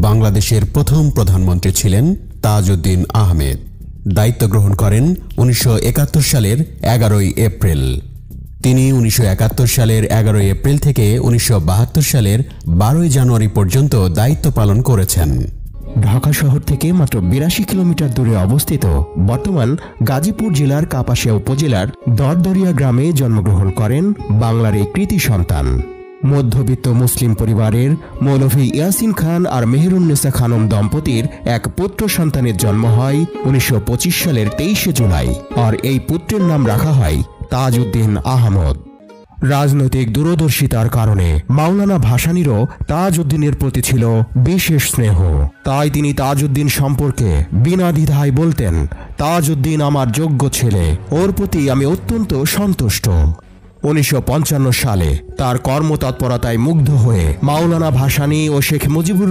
বাংলাদেশের প্রথম প্রধানমন্ত্রী ছিলেন তাজউদ্দিন আহমেদ। দায়িত্ব গ্রহণ করেন 1971 সালের 11ই এপ্রিল। তিনি 1971 সালের 11ই এপ্রিল থেকে 1972 সালের 12ই জানুয়ারি পর্যন্ত দায়িত্ব পালন করেছেন। ঢাকা শহর থেকে মাত্র 82 কিলোমিটার দূরে অবস্থিত বর্তমান গাজীপুর জেলার কাপাসিয়া উপজেলার দরদরিয়া গ্রামে জন্মগ্রহণ করেন বাংলার এই কৃতি সন্তান। মধ্যবিত্ত মুসলিম পরিবারের মৌলভী ইয়াসিন খান আর মেহেরুন্নেসা খানম দম্পতির এক পুত্র সন্তানের জন্ম হয় 1925 সালের 23শে জুলাই, আর এই পুত্রের নাম রাখা হয় তাজউদ্দিন আহমদ। রাজনৈতিক দূরদর্শিতার কারণে মাওলানা ভাসানীরও তাজউদ্দিনের প্রতি ছিল বিশেষ স্নেহ। তাই তিনি তাজউদ্দিন সম্পর্কে বিনা দ্বিধায় বলতেন, তাজউদ্দিন আমার যোগ্য ছেলে, ওর প্রতি আমি অত্যন্ত সন্তুষ্ট। 1955 সালে তার কর্মতৎপরতায় মুগ্ধ হয়ে মাওলানা ভাসানী ও শেখ মুজিবুর